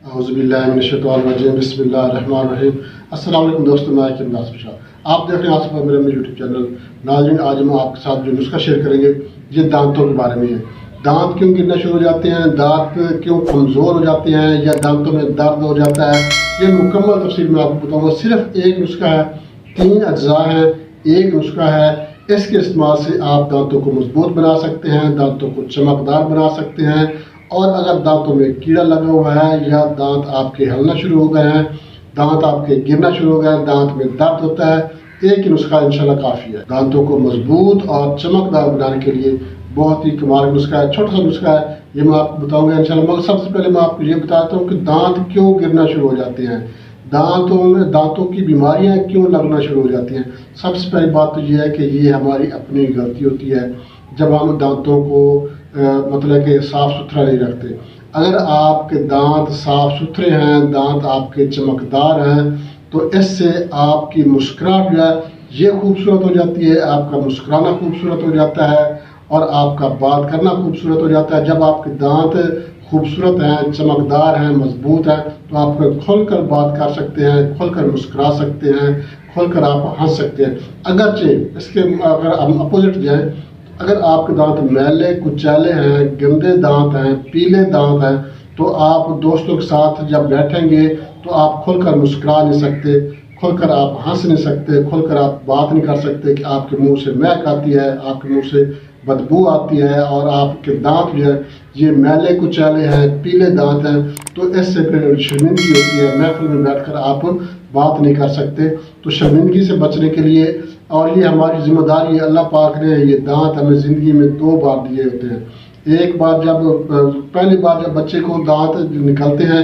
अऊज़ुबिल्लाहिमिनश्शैतानिर्रजीम बिस्मिल्लाहिर्रहमानिर्रहीम। अस्सलाम वालेकुम दोस्तों, मैं हाकिम नासिर शाह। आप देख रहे हैं आसिफ मेरे अपने यूट्यूब चैनल। नाज़रीन, आज हम आपके साथ जो नुस्खा शेयर करेंगे ये दांतों के बारे में है। दांत क्यों गिरना शुरू हो जाते हैं, दांत क्यों कमज़ोर हो जाते हैं या दांतों में दर्द हो जाता है, ये मुकम्मल तफसील मैं आपको बताऊँगा। सिर्फ एक नुस्खा है, 3 अज्जा हैं, एक नुस्खा है। इसके इस्तेमाल से आप दांतों को मजबूत बना सकते हैं, दांतों को चमकदार बना सकते हैं। और अगर दांतों में कीड़ा लगा हुआ है या दांत आपके हिलना शुरू हो गए हैं, दांत आपके गिरना शुरू हो गए हैं, दांत में दर्द होता है, एक ही नुस्खा इंशाल्लाह काफ़ी है। दांतों को मजबूत और चमकदार बनाने के लिए बहुत ही कमाल का नुस्खा है, छोटा सा नुस्खा है, ये मैं आपको बताऊंगा इंशाल्लाह। मगर सबसे पहले मैं आपको ये बताता हूँ कि दांत क्यों गिरना शुरू हो जाते हैं, दांतों की बीमारियां क्यों लगना शुरू हो जाती हैं। सबसे पहली बात तो ये है कि ये हमारी अपनी गलती होती है जब हम दांतों को मतलब कि साफ़ सुथरा नहीं रखते। अगर आपके दांत साफ़ सुथरे हैं, दांत आपके चमकदार हैं, तो इससे आपकी मुस्कुराहट जो है ये खूबसूरत हो जाती है, आपका मुस्कुराना खूबसूरत हो जाता है और आपका बात करना खूबसूरत हो जाता है। जब आपके दांत खूबसूरत हैं, चमकदार हैं, मजबूत हैं, तो आप खुल कर बात कर सकते हैं, खुल कर मुस्कुरा सकते हैं, खुल कर आप हंस सकते हैं। अगरचे इसके अगर हम अपोजिट जाएँ, अगर आपके दांत मैले कुचैले हैं, गंदे दांत हैं, पीले दांत हैं, तो आप दोस्तों के साथ जब बैठेंगे तो आप खुलकर मुस्कुरा नहीं सकते, खुलकर आप हंस नहीं सकते, खुलकर आप बात नहीं कर सकते कि आपके मुंह से महक आती है, आपके मुंह से बदबू आती है और आपके दांत जो है ये मैले कुचैले हैं, पीले दांत हैं, तो इससे फिर शर्मिंदगी होती है। महफिल में बैठकर आप बात नहीं कर सकते। तो शर्मिंदगी से बचने के लिए, और ये हमारी जिम्मेदारी है, अल्लाह पाक ने ये दांत हमें ज़िंदगी में 2 बार दिए होते हैं। एक बार जब पहली बार जब बच्चे को दांत निकलते हैं,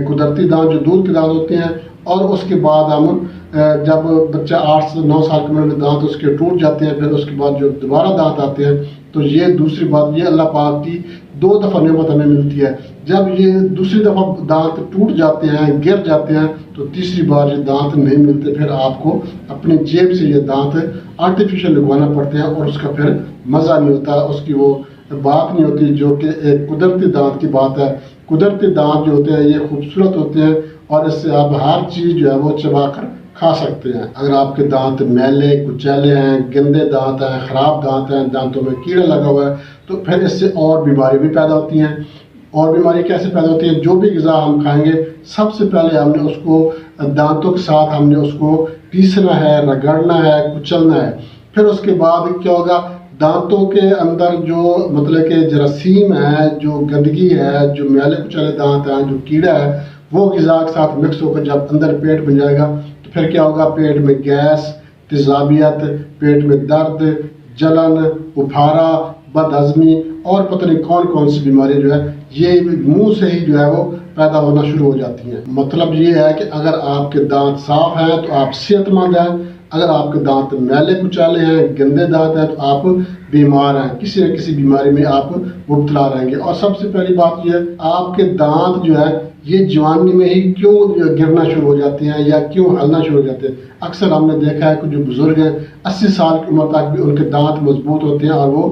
कुदरती दांत जो दूध के दांत होते हैं, और उसके बाद हम जब बच्चा 8 से 9 साल की उम्र में दांत उसके टूट जाते हैं, फिर उसके बाद जो दोबारा दांत आते हैं, तो ये दूसरी बात, ये अल्लाह पाक की 2 दफ़ा नेमत हमें मिलती है। जब ये दूसरी दफ़ा दांत टूट जाते हैं, गिर जाते हैं, तो तीसरी बार ये दांत नहीं मिलते, फिर आपको अपनी जेब से ये दांत आर्टिफिशियल लगवाना पड़ते हैं और उसका फिर मज़ा नहीं होता, उसकी वो बात नहीं होती जो कि एक कुदरती दांत की बात है। कुदरती दांत जो होते हैं ये खूबसूरत होते हैं और इससे आप हर चीज़ जो है वो चबा कर खा सकते हैं। अगर आपके दांत मैले कुचैले हैं, गंदे दांत हैं, ख़राब दांत हैं, दांतों में कीड़ा लगा हुआ है, तो फिर इससे और बीमारी भी पैदा होती हैं। और बीमारी कैसे पैदा होती है, जो भी ग़िज़ा हम खाएंगे सबसे पहले हमने उसको दांतों के साथ हमने उसको पीसना है, रगड़ना है, कुचलना है। फिर उसके बाद क्या होगा, दांतों के अंदर जो मतलब कि जरासीम है, जो गंदगी है, जो मैले कुचैले दांत हैं, जो कीड़ा है, वो ग़िज़ा के साथ मिक्स होकर जब अंदर पेट बन जाएगा, तो फिर क्या होगा, पेट में गैस, तेज़ाबियत, पेट में दर्द, जलन, उफारा, बदहज़मी और पता नहीं कौन कौन सी बीमारी जो है ये मुंह से ही जो है वो पैदा होना शुरू हो जाती हैं। मतलब ये है कि अगर आपके दांत साफ हैं तो आप सेहतमंद हैं, अगर आपके दांत मैले कुचैले हैं, गंदे दांत हैं, तो आप बीमार हैं, किसी न किसी बीमारी में आप मुब्तला रहेंगे। और सबसे पहली बात ये है, आपके दांत जो है ये जवानी में ही क्यों गिरना शुरू हो जाते हैं या क्यों हलना शुरू हो जाते हैं। अक्सर हमने देखा है कि जो बुजुर्ग हैं 80 साल की उम्र तक भी उनके दांत मजबूत होते हैं और वो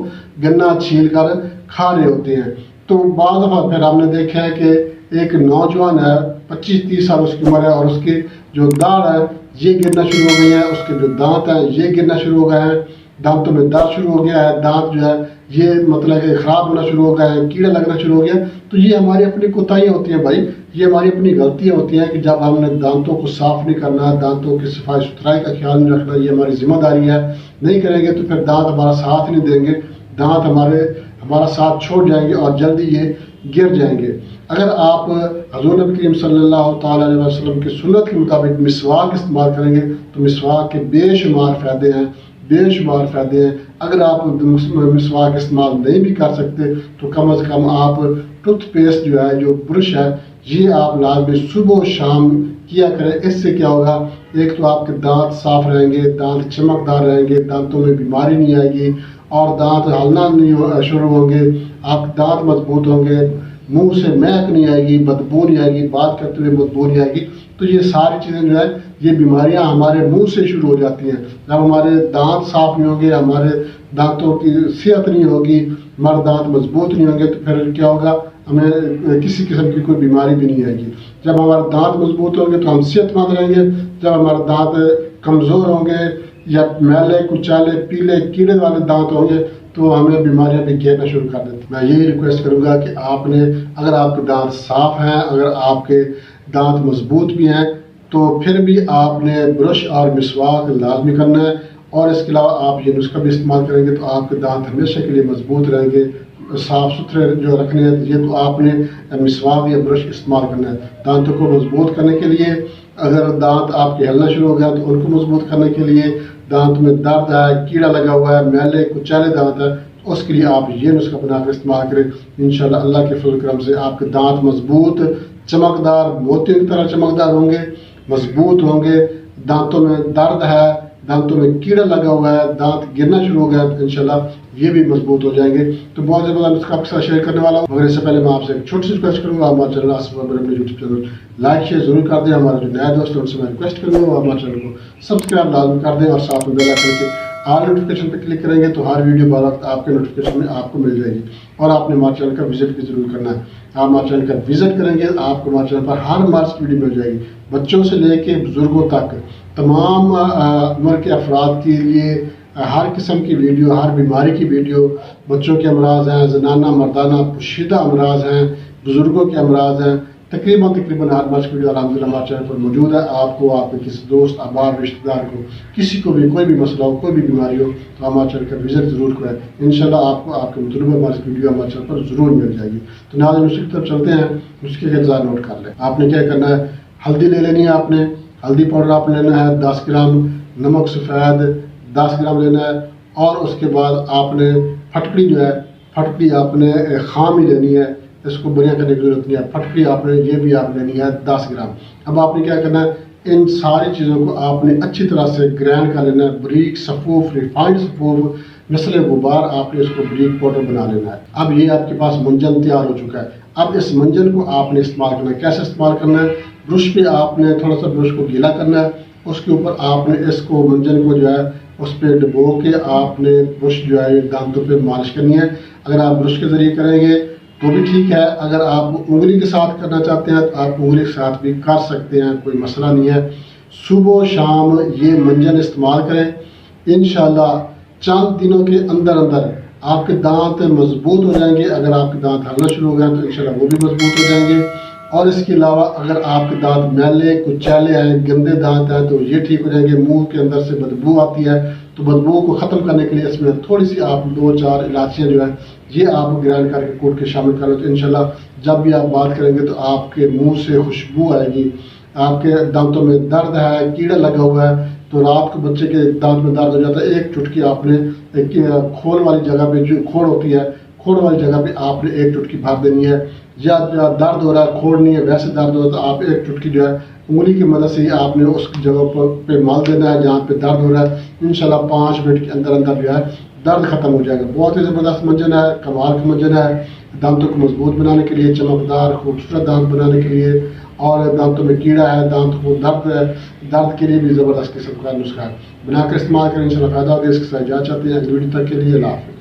गन्ना छील कर खा रहे होते हैं। तो बाद दफ़ा फिर हमने देखा है कि एक नौजवान है, 25-30 साल उसकी उम्र है, और उसकी जो दाढ़ है ये गिरना शुरू हो गई है, उसके जो दांत हैं ये गिरना शुरू हो गए हैं, दांतों में दर्द शुरू हो गया है, दांत जो है ये मतलब कि ख़राब होना शुरू हो गया है, कीड़ा लगना शुरू हो गया। तो ये हमारी अपनी कोताहियाँ होती हैं भाई, ये हमारी अपनी गलतियाँ होती हैं कि जब हमने दांतों को साफ़ नहीं करना, दांतों की सफाई सुथराई का ख्याल नहीं रखना, ये हमारी जिम्मेदारी है। नहीं करेंगे तो फिर दांत हमारा साथ नहीं देंगे, दांत हमारा साथ छोड़ जाएंगे और जल्दी ये गिर जाएंगे। अगर आप हज़ूर नबी करीम सल्लल्लाहु ताला अलैहि वसल्लम की सुन्नत के मुताबिक मिसवाक इस्तेमाल करेंगे तो मिसवाक के बेशुमार फ़ायदे हैं, बेशुमार फ़ायदे हैं। अगर आप मिसवाक इस्तेमाल नहीं भी कर सकते तो कम से कम आप टूथपेस्ट जो है, जो ब्रश है, ये आप लाजमी सुबह शाम किया करें। इससे क्या होगा, एक तो आपके दांत साफ रहेंगे, दांत चमकदार रहेंगे, दांतों में बीमारी नहीं आएगी और दांत हलना नहीं शुरू होंगे, आपके दांत मजबूत होंगे, मुंह से महक नहीं आएगी, बदबू नहीं आएगी, बात करते हुए बदबू नहीं आएगी। तो ये सारी चीज़ें जो है ये बीमारियां हमारे मुंह से शुरू हो जाती हैं। जब हमारे दांत साफ नहीं होंगे, हमारे दांतों की सेहत नहीं होगी, हमारे दांत मजबूत नहीं होंगे तो फिर क्या होगा, हमें किसी किस्म की कोई बीमारी भी नहीं आएगी। जब हमारे दांत मजबूत होंगे तो हम सेहतमंद रहेंगे। जब हमारे दांत कमज़ोर होंगे या मैले कुचाले पीले कीड़े वाले दांत होंगे तो हमें बीमारियां भी घेरना शुरू कर देती। मैं यही रिक्वेस्ट करूंगा कि आपने, अगर आपके दांत साफ हैं, अगर आपके दांत मजबूत भी हैं, तो फिर भी आपने ब्रश और मिसवाक लाजमी करना है। और इसके अलावा आप ये नुस्खा भी इस्तेमाल करेंगे तो आपके दांत हमेशा के लिए मजबूत रहेंगे। साफ़ सुथरे जो रखने हैं ये तो आपने मिसवाक या ब्रश इस्तेमाल करना है। दांतों को मजबूत करने के लिए, अगर दांत आपके हिलना शुरू हो गया तो उनको मजबूत करने के लिए, दांत में दर्द है, कीड़ा लगा हुआ है, मैले कुचाले दांत है, उसके लिए आप ये नुस्खा बनाकर इस्तेमाल करें। इंशाल्लाह अल्लाह के फजल करम से आपके दांत मजबूत, चमकदार, मोतियों की तरह चमकदार होंगे, मजबूत होंगे। दांतों में दर्द है, दांतों में कीड़ा लगा हुआ है, दांत गिरना शुरू हो गया तो इंशाल्लाह ये भी मजबूत हो जाएंगे। तो बहुत ज़्यादा नुस्खा आपके साथ शेयर करने वाला हूँ, मगर इससे पहले मैं आपसे एक छोटी सी रिक्वेस्ट करूँगा, हमारे चैनल आसिफ अकबर अपने यूट्यूब चैनल लाइक शेयर जरूर कर दें। हमारे जो नए दोस्त हैं उनसे मैं रिक्वेस्ट करूँगा वो हमारे चैनल को सब्सक्राइब लाजमी कर दें और साथ में बेल आइकन के ऑल नोटिफिकेशन पर क्लिक करेंगे तो हर वीडियो बार वक्त आपके नोटिफिकेशन में आपको मिल जाएगी। और आपने हमारे चैनल का विजिट भी जरूर करना है। आप हमारे चैनल का विजिट करेंगे आपको हमारे चैनल पर हर मार्च की वीडियो मिल जाएगी। बच्चों से लेके बुजुर्गों तक तमाम उम्र के अफराद के लिए हर किस्म की वीडियो, हर बीमारी की वीडियो, बच्चों के अमराज हैं, जनाना मर्दाना पोशीदा अमराज हैं, बुजुर्गों के अमराज हैं, तकरीबन हर मार्च की वीडियो अलहमदिल्ला हमारे चैनल पर मौजूद है। आपको, आपके किसी दोस्त, अहबाब, रिश्तेदार को, किसी को भी कोई भी मसला हो, कोई भी बीमारी हो तो हमारे चैनल का विजिट जरूर करें। इंशाल्लाह आपको आपके मतलब हमारी वीडियो हमारे चैनल पर जरूर मिल जाएगी। तो नाज़रीन नुस्खे की तरफ चलते हैं। नुस्खे के अज़ा नोट कर लें। आपने क्या करना है, हल्दी ले लेनी है, आपने हल्दी पाउडर आपने लेना है 10 ग्राम, नमक सफ़ेद 10 ग्राम लेना है, और उसके बाद आपने फटकड़ी जो है, फटकड़ी आपने खाम ही लेनी है, इसको बढ़िया करने की जरूरत नहीं है। फटकड़ी आपने ये भी आप लेनी है 10 ग्राम। अब आपने क्या करना है, इन सारी चीज़ों को आपने अच्छी तरह से ग्राइंड कर लेना है, बारीक सफ़ूफ, रिफाइंड सफ़ूफ, मिसल गुबार आपने इसको बारीक पाउडर बना लेना है। अब ये आपके पास मंजन तैयार हो चुका है। अब इस मंजन को आपने इस्तेमाल करना है। कैसे इस्तेमाल करना है, ब्रश पे आपने थोड़ा सा ब्रश को गीला करना है, उसके ऊपर आपने इसको मंजन को जो है उस पर डुबो के आपने ब्रश जो है दांतों पे मालिश करनी है। अगर आप ब्रश के ज़रिए करेंगे तो भी ठीक है, अगर आप उंगली के साथ करना चाहते हैं तो आप उंगली के साथ भी कर सकते हैं, कोई मसला नहीं है। सुबह शाम ये मंजन इस्तेमाल करें। इंशाल्लाह चंद दिनों के अंदर अंदर आपके दांत मजबूत हो जाएंगे। अगर आपके दांत हलना शुरू हो गए तो इंशाल्लाह वो भी मजबूत हो जाएंगे। और इसके अलावा अगर आपके दांत मैले कुचाले हैं, गंदे दांत हैं तो ये ठीक हो जाएंगे। मुंह के अंदर से बदबू आती है तो बदबू को ख़त्म करने के लिए इसमें थोड़ी सी आप 2-4 इलायचियाँ जो है ये आप ग्राइंड करके कूट के शामिल करें तो इंशाल्लाह जब भी आप बात करेंगे तो आपके मुंह से खुशबू आएगी। आपके दांतों में दर्द है, कीड़ा लगा हुआ है तो रात को बच्चे के दांत में दर्द हो जाता है, एक चुटकी आपने एक खोल वाली जगह पे, जो खोड़ होती है, खोड़ वाली जगह पे आपने एक चुटकी भर देनी है। या दर्द हो रहा है, खोड़ नहीं है, वैसे दर्द हो रहा है तो आप एक चुटकी जो है उंगली की मदद से ही आपने उस जगह पे मल देना है जहाँ पे दर्द हो रहा है। इंशाल्लाह 5 मिनट के अंदर अंदर जो है दर्द खत्म हो जाएगा। बहुत ही ज़बरदस्त मंजन है, कमाल का मंजन है, दांतों को मजबूत बनाने के लिए, चमकदार खूबसूरत दांत बनाने के लिए, और दांतों में कीड़ा है, दांतों को दर्द है, दर्द के लिए भी ज़बरदस्त किस्म का नुस्खा है। बनाकर इस्तेमाल करें, इंशाल्लाह फ़ायदा होगा। इसके साथ इजाज़त चाहते हैं, अगली वीडियो तक के लिए अल्लाह हाफ़िज़।